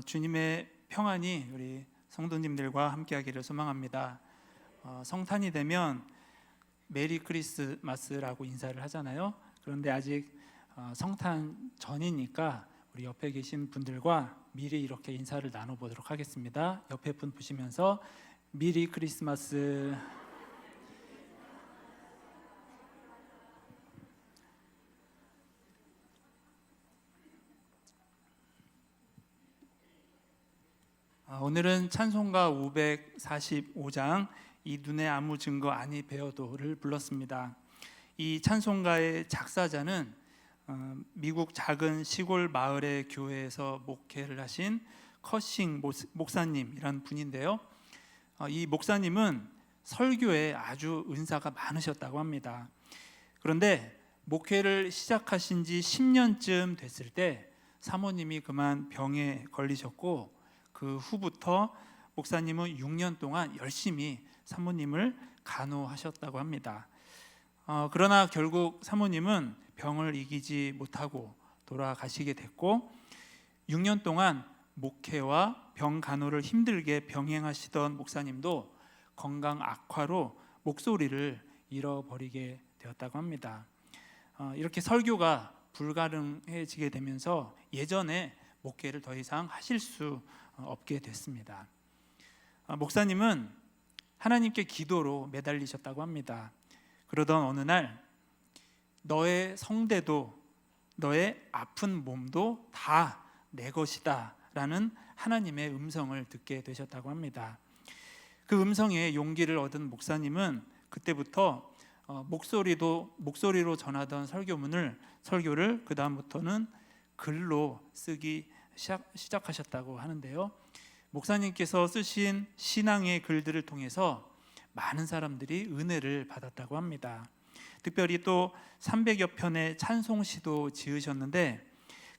주님의 평안이 우리 성도님들과 함께하기를 소망합니다. 성탄이 되면 메리 크리스마스라고 인사를 하잖아요. 그런데 아직 성탄 전이니까 우리 옆에 계신 분들과 미리 이렇게 인사를 나눠보도록 하겠습니다. 옆에 분 보시면서 메리 크리스마스. 오늘은 찬송가 545장 이 눈에 아무 증거 아니 배어도를 불렀습니다. 이 찬송가의 작사자는 미국 작은 시골 마을의 교회에서 목회를 하신 커싱 목사님이라는 분인데요. 이 목사님은 설교에 아주 은사가 많으셨다고 합니다. 그런데 목회를 시작하신 지 10년쯤 됐을 때 사모님이 그만 병에 걸리셨고, 그 후부터 목사님은 6년 동안 열심히 사모님을 간호하셨다고 합니다. 그러나 결국 사모님은 병을 이기지 못하고 돌아가시게 됐고, 6년 동안 목회와 병 간호를 힘들게 병행하시던 목사님도 건강 악화로 목소리를 잃어버리게 되었다고 합니다. 이렇게 설교가 불가능해지게 되면서 예전에 목회를 더 이상 하실 수 없게 됐습니다. 목사님은 하나님께 기도로 매달리셨다고 합니다. 그러던 어느 날 너의 성대도 너의 아픈 몸도 다 내 것이다 라는 하나님의 음성을 듣게 되셨다고 합니다. 그 음성에 용기를 얻은 목사님은 그때부터 목소리로 전하던 설교를 그 다음부터는 글로 쓰기 시작하셨다고 하는데요. 목사님께서 쓰신 신앙의 글들을 통해서 많은 사람들이 은혜를 받았다고 합니다. 특별히 또 300여 편의 찬송시도 지으셨는데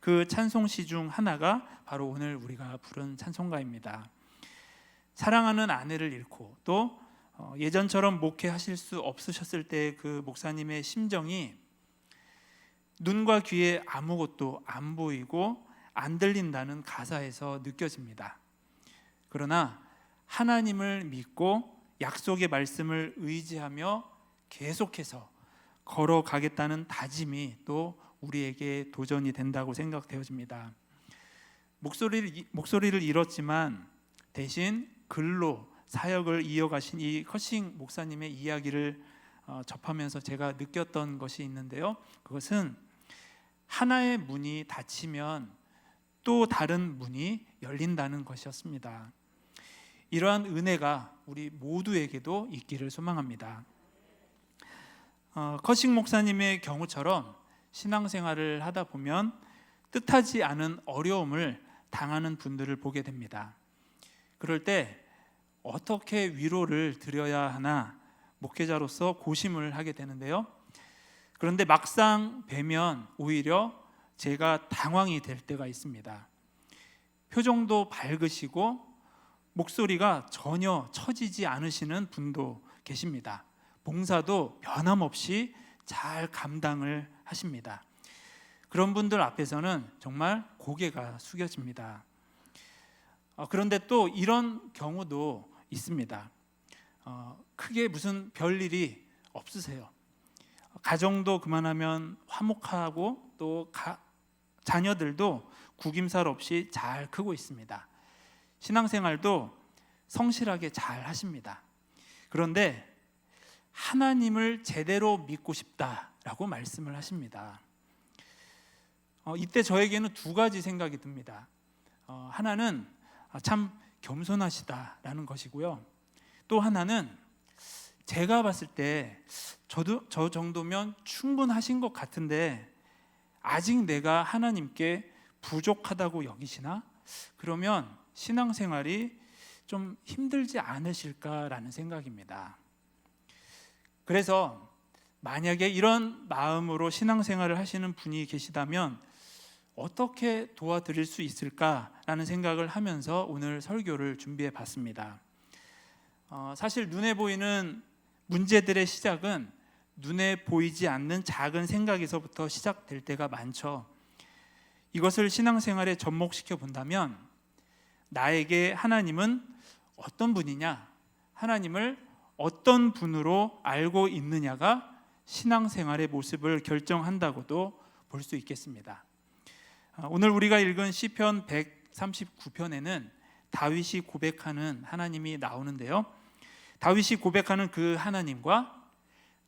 그 찬송시 중 하나가 바로 오늘 우리가 부른 찬송가입니다. 사랑하는 아내를 잃고 또 예전처럼 목회하실 수 없으셨을 때 그 목사님의 심정이 눈과 귀에 아무것도 안 보이고 안 들린다는 가사에서 느껴집니다. 그러나 하나님을 믿고 약속의 말씀을 의지하며 계속해서 걸어가겠다는 다짐이 또 우리에게 도전이 된다고 생각되어집니다. 목소리를 잃었지만 대신 글로 사역을 이어가신 이 커싱 목사님의 이야기를 접하면서 제가 느꼈던 것이 있는데요. 그것은 하나의 문이 닫히면 또 다른 문이 열린다는 것이었습니다. 이러한 은혜가 우리 모두에게도 있기를 소망합니다. 커싱 목사님의 경우처럼 신앙생활을 하다 보면 뜻하지 않은 어려움을 당하는 분들을 보게 됩니다. 그럴 때 어떻게 위로를 드려야 하나 목회자로서 고심을 하게 되는데요. 그런데 막상 뵈면 오히려 제가 당황이 될 때가 있습니다. 표정도 밝으시고 목소리가 전혀 처지지 않으시는 분도 계십니다. 봉사도 변함없이 잘 감당을 하십니다. 그런 분들 앞에서는 정말 고개가 숙여집니다. 그런데 또 이런 경우도 있습니다. 크게 무슨 별일이 없으세요. 가정도 그만하면 화목하고 또 자녀들도 구김살 없이 잘 크고 있습니다. 신앙생활도 성실하게 잘 하십니다. 그런데 하나님을 제대로 믿고 싶다라고 말씀을 하십니다. 이때 저에게는 두 가지 생각이 듭니다. 하나는 참 겸손하시다라는 것이고요. 또 하나는 제가 봤을 때 저 정도면 충분하신 것 같은데 아직 내가 하나님께 부족하다고 여기시나? 그러면 신앙생활이 좀 힘들지 않으실까라는 생각입니다. 그래서 만약에 이런 마음으로 신앙생활을 하시는 분이 계시다면 어떻게 도와드릴 수 있을까라는 생각을 하면서 오늘 설교를 준비해 봤습니다. 사실 눈에 보이는 문제들의 시작은 눈에 보이지 않는 작은 생각에서부터 시작될 때가 많죠. 이것을 신앙생활에 접목시켜 본다면 나에게 하나님은 어떤 분이냐, 하나님을 어떤 분으로 알고 있느냐가 신앙생활의 모습을 결정한다고도 볼 수 있겠습니다. 오늘 우리가 읽은 시편 139편에는 다윗이 고백하는 하나님이 나오는데요, 다윗이 고백하는 그 하나님과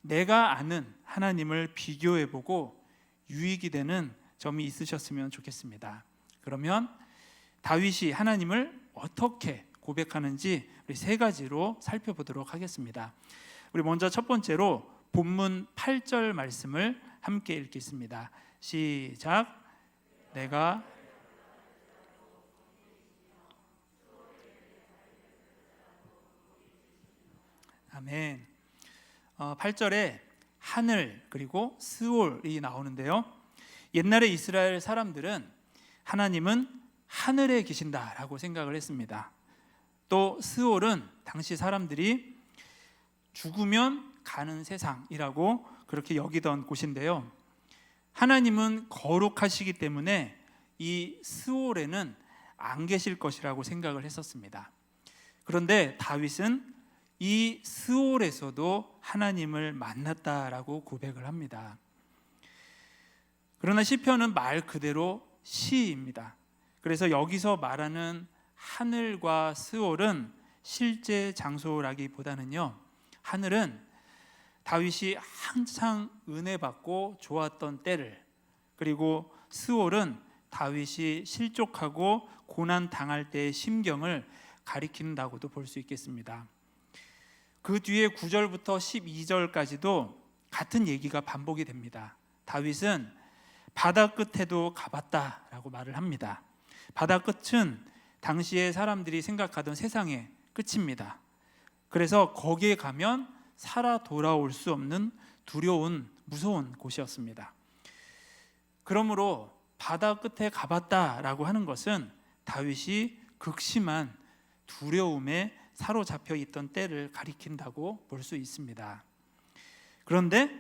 내가 아는 하나님을 비교해보고 유익이 되는 점이 있으셨으면 좋겠습니다. 그러면 다윗이 하나님을 어떻게 고백하는지 우리 세 가지로 살펴보도록 하겠습니다. 우리 먼저 첫 번째로 본문 8절 말씀을 함께 읽겠습니다. 시작. 내가 아멘. 8절에 하늘 그리고 스올이 나오는데요, 옛날에 이스라엘 사람들은 하나님은 하늘에 계신다라고 생각을 했습니다. 또 스올은 당시 사람들이 죽으면 가는 세상이라고 그렇게 여기던 곳인데요, 하나님은 거룩하시기 때문에 이 스올에는 안 계실 것이라고 생각을 했었습니다. 그런데 다윗은 이 스올에서도 하나님을 만났다라고 고백을 합니다. 그러나 시편은 말 그대로 시입니다. 그래서 여기서 말하는 하늘과 스올은 실제 장소라기보다는요, 하늘은 다윗이 한창 은혜 받고 좋았던 때를, 그리고 스올은 다윗이 실족하고 고난 당할 때의 심경을 가리킨다고도 볼 수 있겠습니다. 그 뒤에 9절부터 12절까지도 같은 얘기가 반복이 됩니다. 다윗은 바다 끝에도 가봤다라고 말을 합니다. 바다 끝은 당시에 사람들이 생각하던 세상의 끝입니다. 그래서 거기에 가면 살아 돌아올 수 없는 두려운 무서운 곳이었습니다. 그러므로 바다 끝에 가봤다라고 하는 것은 다윗이 극심한 두려움에 사로잡혀 있던 때를 가리킨다고 볼 수 있습니다. 그런데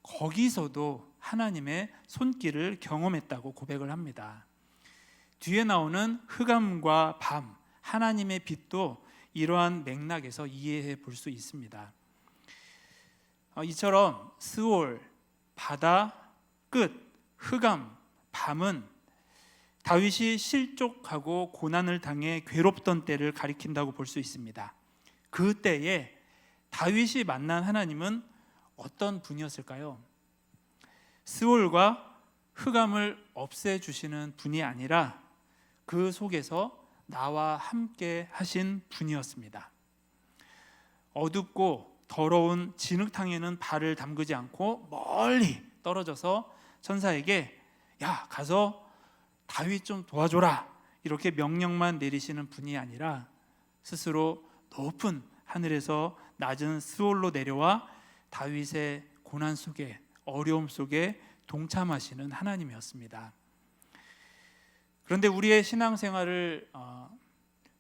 거기서도 하나님의 손길을 경험했다고 고백을 합니다. 뒤에 나오는 흑암과 밤, 하나님의 빛도 이러한 맥락에서 이해해 볼 수 있습니다. 이처럼 스올, 바다, 끝, 흑암, 밤은 다윗이 실족하고 고난을 당해 괴롭던 때를 가리킨다고 볼 수 있습니다. 그 때에 다윗이 만난 하나님은 어떤 분이었을까요? 스올과 흑암을 없애주시는 분이 아니라 그 속에서 나와 함께 하신 분이었습니다. 어둡고 더러운 진흙탕에는 발을 담그지 않고 멀리 떨어져서 천사에게 야 가서 다윗 좀 도와줘라 이렇게 명령만 내리시는 분이 아니라 스스로 높은 하늘에서 낮은 스올로 내려와 다윗의 고난 속에 어려움 속에 동참하시는 하나님이었습니다. 그런데 우리의 신앙생활을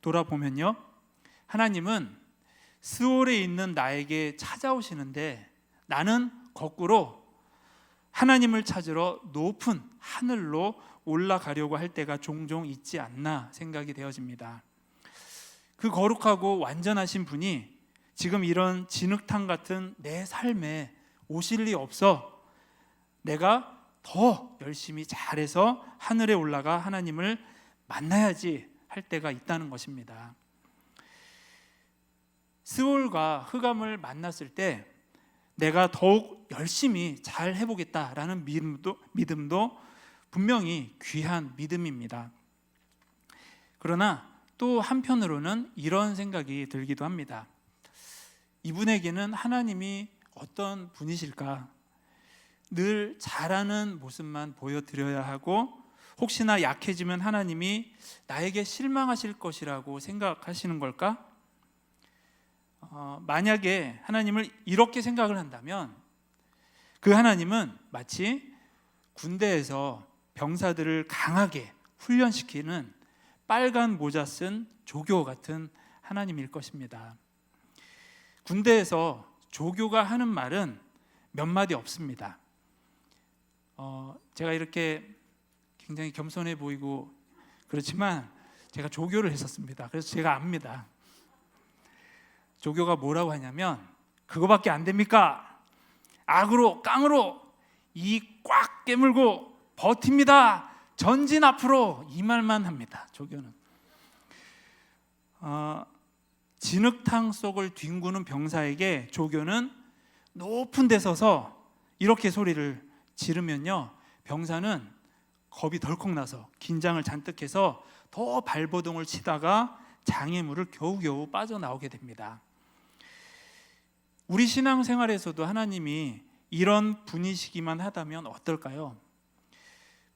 돌아보면요, 하나님은 스올에 있는 나에게 찾아오시는데 나는 거꾸로 하나님을 찾으러 높은 하늘로 올라가려고 할 때가 종종 있지 않나 생각이 되어집니다. 그 거룩하고 완전하신 분이 지금 이런 진흙탕 같은 내 삶에 오실 리 없어 내가 더 열심히 잘해서 하늘에 올라가 하나님을 만나야지 할 때가 있다는 것입니다. 스올과 흑암을 만났을 때 내가 더욱 열심히 잘 해보겠다라는 믿음도 분명히 귀한 믿음입니다. 그러나 또 한편으로는 이런 생각이 들기도 합니다. 이분에게는 하나님이 어떤 분이실까? 늘 잘하는 모습만 보여드려야 하고 혹시나 약해지면 하나님이 나에게 실망하실 것이라고 생각하시는 걸까? 만약에 하나님을 이렇게 생각을 한다면 그 하나님은 마치 군대에서 병사들을 강하게 훈련시키는 빨간 모자 쓴 조교 같은 하나님일 것입니다. 군대에서 조교가 하는 말은 몇 마디 없습니다. 제가 이렇게 굉장히 겸손해 보이고 그렇지만 제가 조교를 했었습니다. 그래서 제가 압니다. 조교가 뭐라고 하냐면 그거밖에 안 됩니까? 악으로 깡으로 이 꽉 깨물고 버팁니다. 전진 앞으로 이 말만 합니다. 조교는 진흙탕 속을 뒹구는 병사에게 조교는 높은 데 서서 이렇게 소리를 지르면요, 병사는 겁이 덜컥 나서 긴장을 잔뜩 해서 더 발버둥을 치다가 장애물을 겨우겨우 빠져나오게 됩니다. 우리 신앙생활에서도 하나님이 이런 분이시기만 하다면 어떨까요?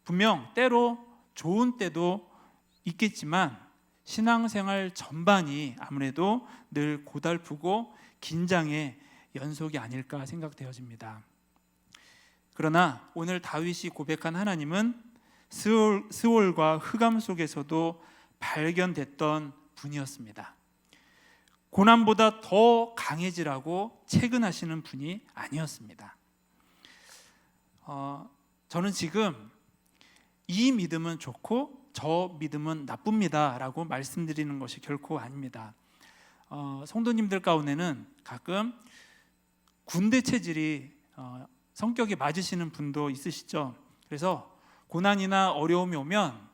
분명 때로 좋은 때도 있겠지만 신앙생활 전반이 아무래도 늘 고달프고 긴장의 연속이 아닐까 생각되어집니다. 그러나 오늘 다윗이 고백한 하나님은 스올과 흑암 속에서도 발견됐던 분이었습니다. 고난보다 더 강해지라고 채근하시는 분이 아니었습니다. 저는 지금 이 믿음은 좋고 저 믿음은 나쁩니다 라고 말씀드리는 것이 결코 아닙니다. 성도님들 가운데는 가끔 군대 체질이 성격이 맞으시는 분도 있으시죠. 그래서 고난이나 어려움이 오면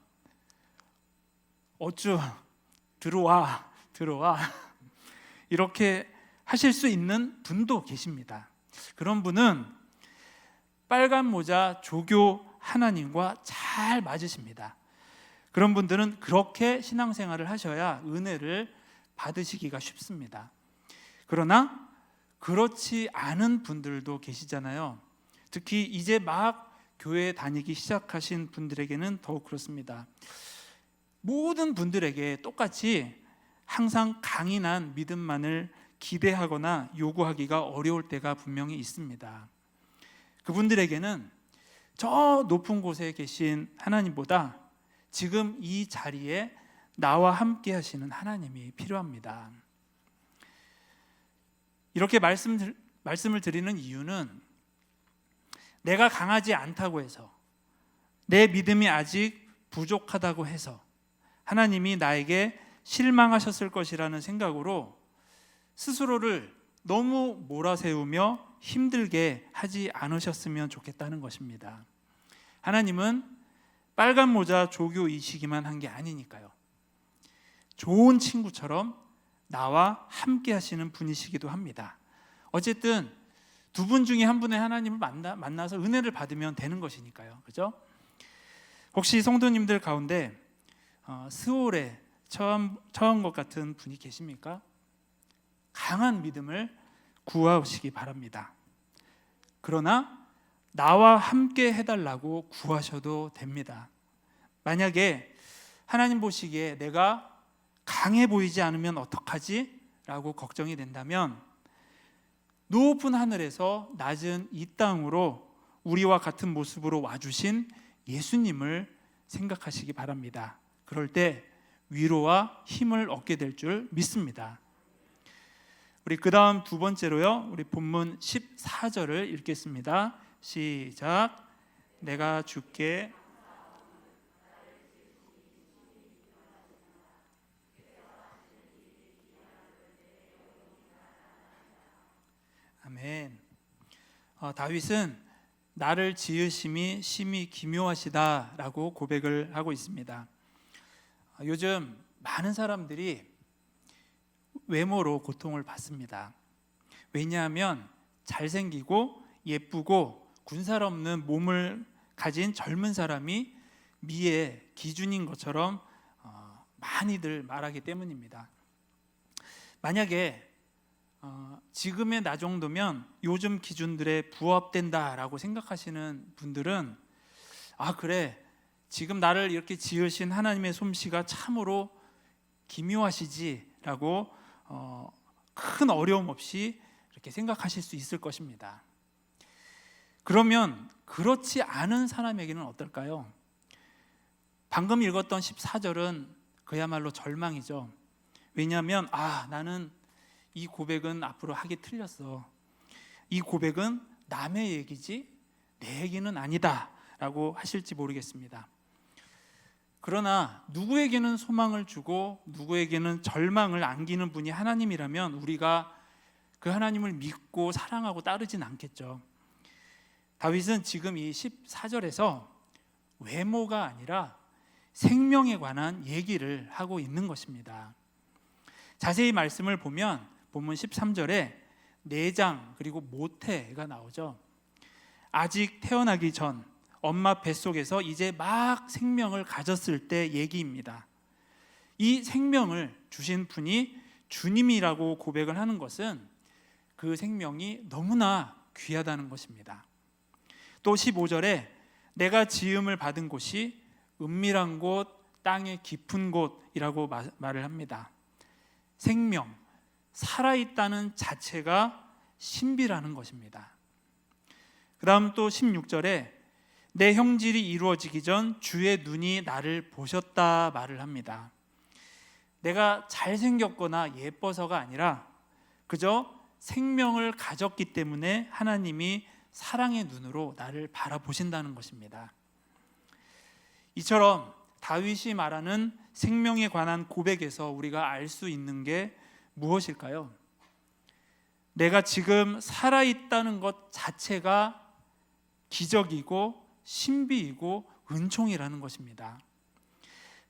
어쭈 들어와 이렇게 하실 수 있는 분도 계십니다. 그런 분은 빨간 모자 조교 하나님과 잘 맞으십니다. 그런 분들은 그렇게 신앙생활을 하셔야 은혜를 받으시기가 쉽습니다. 그러나 그렇지 않은 분들도 계시잖아요. 특히 이제 막 교회에 다니기 시작하신 분들에게는 더욱 그렇습니다. 모든 분들에게 똑같이 항상 강인한 믿음만을 기대하거나 요구하기가 어려울 때가 분명히 있습니다. 그분들에게는 저 높은 곳에 계신 하나님보다 지금 이 자리에 나와 함께 하시는 하나님이 필요합니다. 이렇게 말씀을 드리는 이유는 내가 강하지 않다고 해서, 내 믿음이 아직 부족하다고 해서 하나님이 나에게 실망하셨을 것이라는 생각으로 스스로를 너무 몰아세우며 힘들게 하지 않으셨으면 좋겠다는 것입니다. 하나님은 빨간 모자 조교이시기만 한 게 아니니까요. 좋은 친구처럼 나와 함께 하시는 분이시기도 합니다. 어쨌든 두 분 중에 한 분의 하나님을 만나서 은혜를 받으면 되는 것이니까요. 그죠? 혹시 성도님들 가운데 스올에 처한 것 같은 분이 계십니까? 강한 믿음을 구하시기 바랍니다. 그러나 나와 함께 해달라고 구하셔도 됩니다. 만약에 하나님 보시기에 내가 강해 보이지 않으면 어떡하지? 라고 걱정이 된다면 높은 하늘에서 낮은 이 땅으로 우리와 같은 모습으로 와주신 예수님을 생각하시기 바랍니다. 그럴 때 위로와 힘을 얻게 될 줄 믿습니다. 우리 그 다음 두 번째로요, 우리 본문 14절을 읽겠습니다. 시작. 내가 주께 아멘. 다윗은 나를 지으심이 심히 기묘하시다라고 고백을 하고 있습니다. 요즘 많은 사람들이 외모로 고통을 받습니다. 왜냐하면 잘생기고 예쁘고 군살 없는 몸을 가진 젊은 사람이 미의 기준인 것처럼 많이들 말하기 때문입니다. 만약에 지금의 나 정도면 요즘 기준들에 부합된다라고 생각하시는 분들은 그래, 지금 나를 이렇게 지으신 하나님의 솜씨가 참으로 기묘하시지라고 큰 어려움 없이 이렇게 생각하실 수 있을 것입니다. 그러면 그렇지 않은 사람에게는 어떨까요? 방금 읽었던 14절은 그야말로 절망이죠. 왜냐하면 나는 이 고백은 앞으로 하기 틀렸어. 이 고백은 남의 얘기지 내 얘기는 아니다 라고 하실지 모르겠습니다. 그러나 누구에게는 소망을 주고 누구에게는 절망을 안기는 분이 하나님이라면 우리가 그 하나님을 믿고 사랑하고 따르진 않겠죠. 다윗은 지금 이 14절에서 외모가 아니라 생명에 관한 얘기를 하고 있는 것입니다. 자세히 말씀을 보면 본문 13절에 내장 그리고 모태가 나오죠. 아직 태어나기 전 엄마 뱃속에서 이제 막 생명을 가졌을 때 얘기입니다. 이 생명을 주신 분이 주님이라고 고백을 하는 것은 그 생명이 너무나 귀하다는 것입니다. 또 15절에 내가 지음을 받은 곳이 은밀한 곳, 땅의 깊은 곳이라고 말을 합니다. 생명, 살아있다는 자체가 신비라는 것입니다. 그 다음 또 16절에 내 형질이 이루어지기 전 주의 눈이 나를 보셨다 말을 합니다. 내가 잘생겼거나 예뻐서가 아니라 그저 생명을 가졌기 때문에 하나님이 사랑의 눈으로 나를 바라보신다는 것입니다. 이처럼 다윗이 말하는 생명에 관한 고백에서 우리가 알 수 있는 게 무엇일까요? 내가 지금 살아있다는 것 자체가 기적이고 신비이고 은총이라는 것입니다.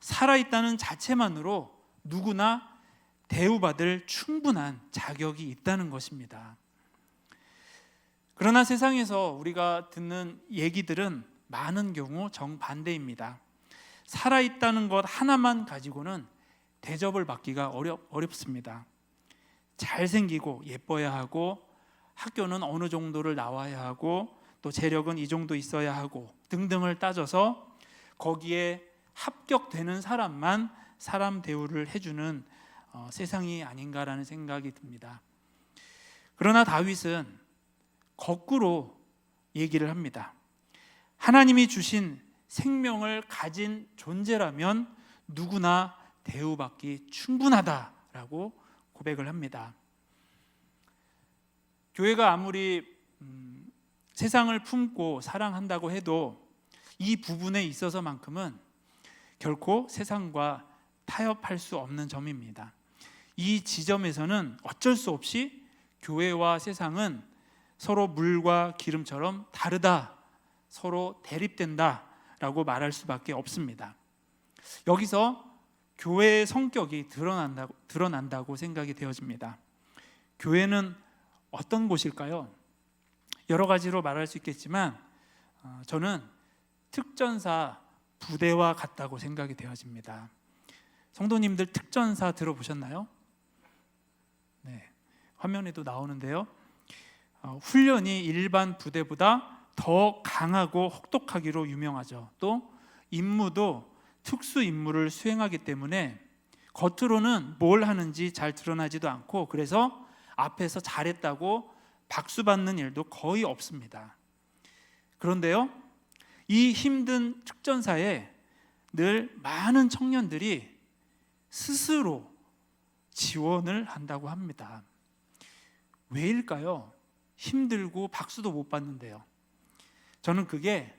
살아있다는 자체만으로 누구나 대우받을 충분한 자격이 있다는 것입니다. 그러나 세상에서 우리가 듣는 얘기들은 많은 경우 정반대입니다. 살아있다는 것 하나만 가지고는 대접을 받기가 어렵습니다. 잘생기고 예뻐야 하고 학교는 어느 정도를 나와야 하고 또 재력은 이 정도 있어야 하고 등등을 따져서 거기에 합격되는 사람만 사람 대우를 해주는 세상이 아닌가라는 생각이 듭니다. 그러나 다윗은 거꾸로 얘기를 합니다. 하나님이 주신 생명을 가진 존재라면 누구나 대우받기 충분하다라고 고백을 합니다. 교회가 아무리 세상을 품고 사랑한다고 해도 이 부분에 있어서만큼은 결코 세상과 타협할 수 없는 점입니다. 이 지점에서는 어쩔 수 없이 교회와 세상은 서로 물과 기름처럼 다르다, 서로 대립된다라고 말할 수밖에 없습니다. 여기서 교회의 성격이 드러난다고 생각이 되어집니다. 교회는 어떤 곳일까요? 여러 가지로 말할 수 있겠지만 저는 특전사 부대와 같다고 생각이 되어집니다. 성도님들 특전사 들어보셨나요? 네, 화면에도 나오는데요. 훈련이 일반 부대보다 더 강하고 혹독하기로 유명하죠. 또 임무도 특수 임무를 수행하기 때문에 겉으로는 뭘 하는지 잘 드러나지도 않고 그래서 앞에서 잘했다고 박수 받는 일도 거의 없습니다. 그런데요, 이 힘든 특전사에 늘 많은 청년들이 스스로 지원을 한다고 합니다. 왜일까요? 힘들고 박수도 못 받는데요. 저는 그게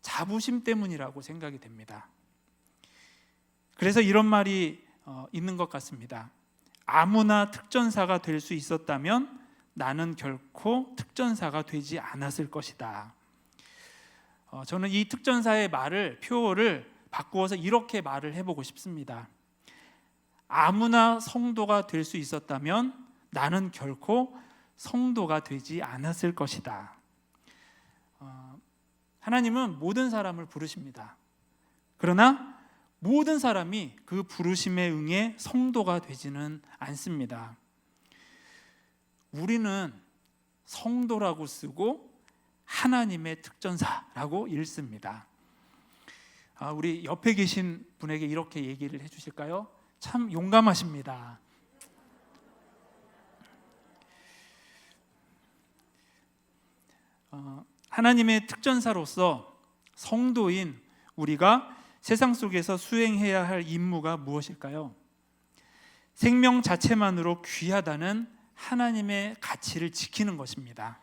자부심 때문이라고 생각이 됩니다. 그래서 이런 말이 있는 것 같습니다. 아무나 특전사가 될 수 있었다면 나는 결코 특전사가 되지 않았을 것이다. 저는 이 특전사의 표어를 바꾸어서 이렇게 말을 해보고 싶습니다. 아무나 성도가 될 수 있었다면 나는 결코 성도가 되지 않았을 것이다. 하나님은 모든 사람을 부르십니다. 그러나 모든 사람이 그 부르심에 응해 성도가 되지는 않습니다. 우리는 성도라고 쓰고 하나님의 특전사라고 읽습니다. 우리 옆에 계신 분에게 이렇게 얘기를 해주실까요? 참 용감하십니다. 하나님의 특전사로서 성도인 우리가 세상 속에서 수행해야 할 임무가 무엇일까요? 생명 자체만으로 귀하다는 하나님의 가치를 지키는 것입니다.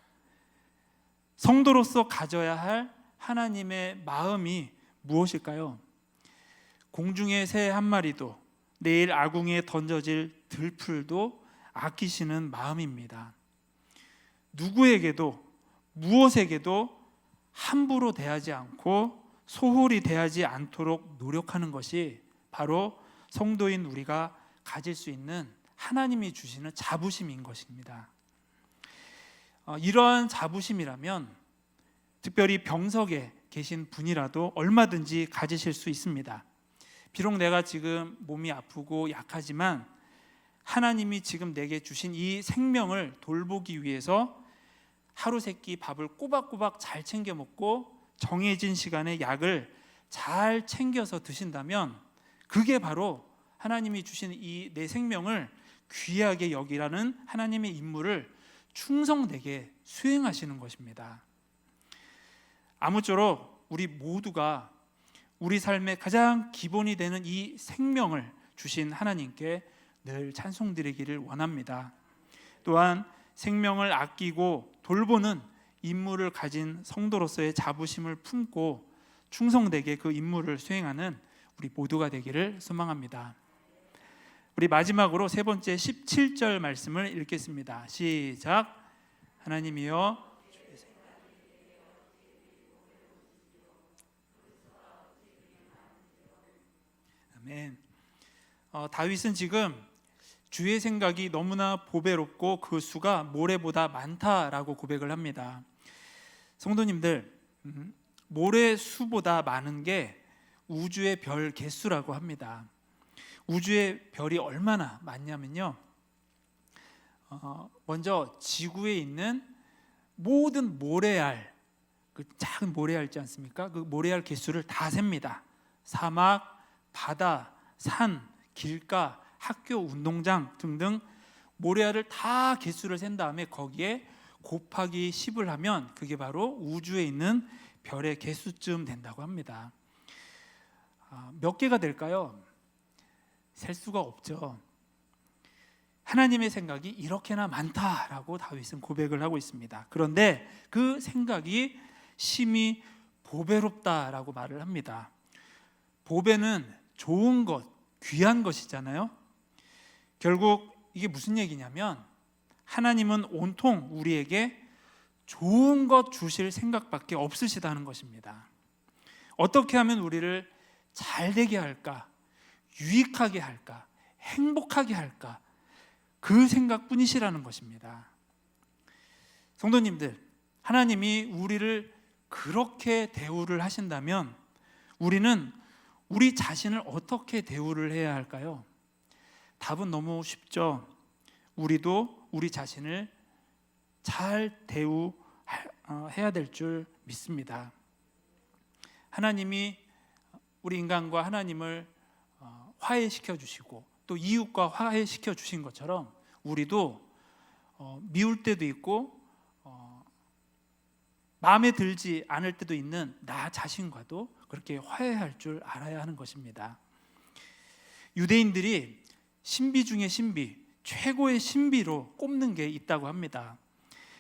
성도로서 가져야 할 하나님의 마음이 무엇일까요? 공중의 새 한 마리도 내일 아궁이에 던져질 들풀도 아끼시는 마음입니다. 누구에게도 무엇에게도 함부로 대하지 않고 소홀히 대하지 않도록 노력하는 것이 바로 성도인 우리가 가질 수 있는 하나님이 주시는 자부심인 것입니다. 이러한 자부심이라면 특별히 병석에 계신 분이라도 얼마든지 가지실 수 있습니다. 비록 내가 지금 몸이 아프고 약하지만 하나님이 지금 내게 주신 이 생명을 돌보기 위해서 하루 세끼 밥을 꼬박꼬박 잘 챙겨 먹고 정해진 시간에 약을 잘 챙겨서 드신다면 그게 바로 하나님이 주신 이 내 생명을 귀하게 여기라는 하나님의 임무를 충성되게 수행하시는 것입니다. 아무쪼록 우리 모두가 우리 삶의 가장 기본이 되는 이 생명을 주신 하나님께 늘 찬송드리기를 원합니다. 또한 생명을 아끼고 돌보는 임무를 가진 성도로서의 자부심을 품고 충성되게 그 임무를 수행하는 우리 모두가 되기를 소망합니다. 우리 마지막으로 세 번째 17절 말씀을 읽겠습니다. 시작. 하나님이여 아멘. 다윗은 지금 주의 생각이 너무나 보배롭고 그 수가 모래보다 많다라고 고백을 합니다. 성도님들, 모래 수보다 많은 게 우주의 별 개수라고 합니다. 우주의 별이 얼마나 많냐면요, 먼저 지구에 있는 모든 모래알, 그 작은 모래알 있지 않습니까? 그 모래알 개수를 다 셉니다. 사막, 바다, 산, 길가, 학교, 운동장 등등 모래알을 다 개수를 센 다음에 거기에 곱하기 10을 하면 그게 바로 우주에 있는 별의 개수쯤 된다고 합니다. 몇 개가 될까요? 셀 수가 없죠. 하나님의 생각이 이렇게나 많다라고 다윗은 고백을 하고 있습니다. 그런데 그 생각이 심히 보배롭다라고 말을 합니다. 보배는 좋은 것, 귀한 것이잖아요. 결국 이게 무슨 얘기냐면 하나님은 온통 우리에게 좋은 것 주실 생각밖에 없으시다는 것입니다. 어떻게 하면 우리를 잘 되게 할까, 유익하게 할까, 행복하게 할까, 그 생각뿐이시라는 것입니다. 성도님들, 하나님이 우리를 그렇게 대우를 하신다면 우리는 우리 자신을 어떻게 대우를 해야 할까요? 답은 너무 쉽죠. 우리도 우리 자신을 잘 대우해야 될 줄 믿습니다. 하나님이 우리 인간과 하나님을 화해시켜 주시고 또 이웃과 화해시켜 주신 것처럼 우리도 미울 때도 있고 마음에 들지 않을 때도 있는 나 자신과도 그렇게 화해할 줄 알아야 하는 것입니다. 유대인들이 신비 중에 신비, 최고의 신비로 꼽는 게 있다고 합니다.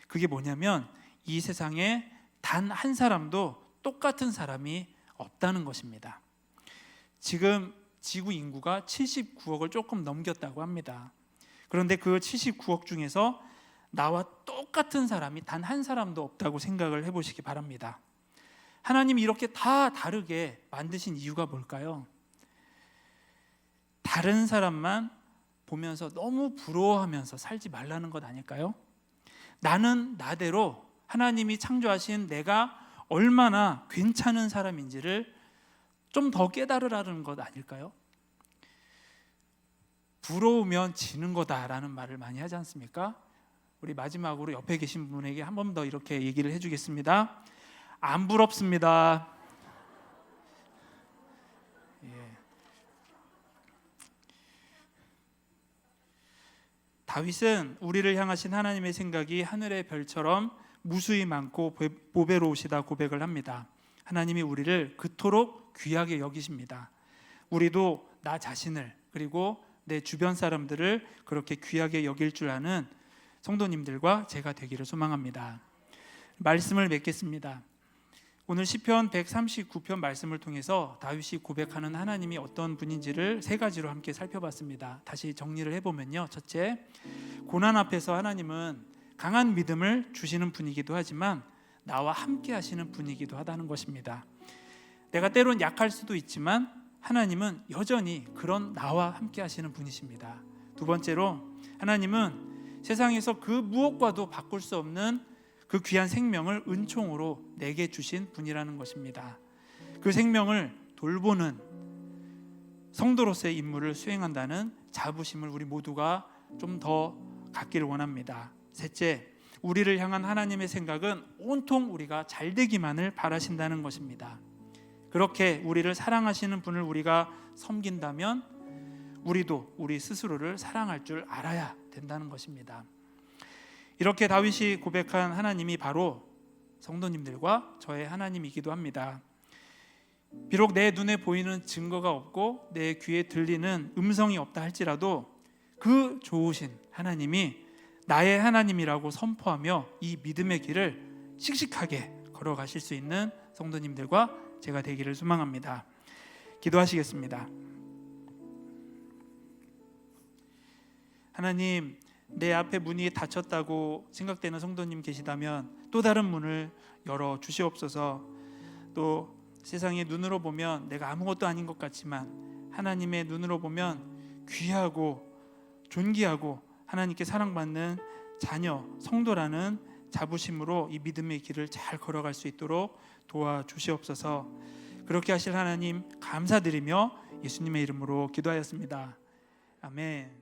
그게 뭐냐면 이 세상에 단 한 사람도 똑같은 사람이 없다는 것입니다. 지금 지구 인구가 79억을 조금 넘겼다고 합니다. 그런데 그 79억 중에서 나와 똑같은 사람이 단 한 사람도 없다고 생각을 해보시기 바랍니다. 하나님이 이렇게 다 다르게 만드신 이유가 뭘까요? 다른 사람만 보면서 너무 부러워하면서 살지 말라는 것 아닐까요? 나는 나대로 하나님이 창조하신 내가 얼마나 괜찮은 사람인지를 좀 더 깨달으라는 것 아닐까요? 부러우면 지는 거다라는 말을 많이 하지 않습니까? 우리 마지막으로 옆에 계신 분에게 한 번 더 이렇게 얘기를 해주겠습니다. 안 부럽습니다. 다윗은 우리를 향하신 하나님의 생각이 하늘의 별처럼 무수히 많고 보배로우시다 고백을 합니다. 하나님이 우리를 그토록 귀하게 여기십니다. 우리도 나 자신을 그리고 내 주변 사람들을 그렇게 귀하게 여길 줄 아는 성도님들과 제가 되기를 소망합니다. 말씀을 맺겠습니다. 오늘 시편 139편 말씀을 통해서 다윗이 고백하는 하나님이 어떤 분인지를 세 가지로 함께 살펴봤습니다. 다시 정리를 해보면요, 첫째, 고난 앞에서 하나님은 강한 믿음을 주시는 분이기도 하지만 나와 함께 하시는 분이기도 하다는 것입니다. 내가 때론 약할 수도 있지만 하나님은 여전히 그런 나와 함께 하시는 분이십니다. 두 번째로, 하나님은 세상에서 그 무엇과도 바꿀 수 없는 그 귀한 생명을 은총으로 내게 주신 분이라는 것입니다. 그 생명을 돌보는 성도로서의 임무를 수행한다는 자부심을 우리 모두가 좀 더 갖기를 원합니다. 셋째, 우리를 향한 하나님의 생각은 온통 우리가 잘 되기만을 바라신다는 것입니다. 그렇게 우리를 사랑하시는 분을 우리가 섬긴다면 우리도 우리 스스로를 사랑할 줄 알아야 된다는 것입니다. 이렇게 다윗이 고백한 하나님이 바로 성도님들과 저의 하나님이기도 합니다. 비록 내 눈에 보이는 증거가 없고 내 귀에 들리는 음성이 없다 할지라도 그 좋으신 하나님이 나의 하나님이라고 선포하며 이 믿음의 길을 씩씩하게 걸어가실 수 있는 성도님들과 제가 되기를 소망합니다. 기도하시겠습니다. 하나님, 내 앞에 문이 닫혔다고 생각되는 성도님 계시다면 또 다른 문을 열어 주시옵소서. 또 세상의 눈으로 보면 내가 아무것도 아닌 것 같지만 하나님의 눈으로 보면 귀하고 존귀하고 하나님께 사랑받는 자녀, 성도라는 자부심으로 이 믿음의 길을 잘 걸어갈 수 있도록 도와주시옵소서. 그렇게 하실 하나님 감사드리며 예수님의 이름으로 기도하였습니다. 아멘.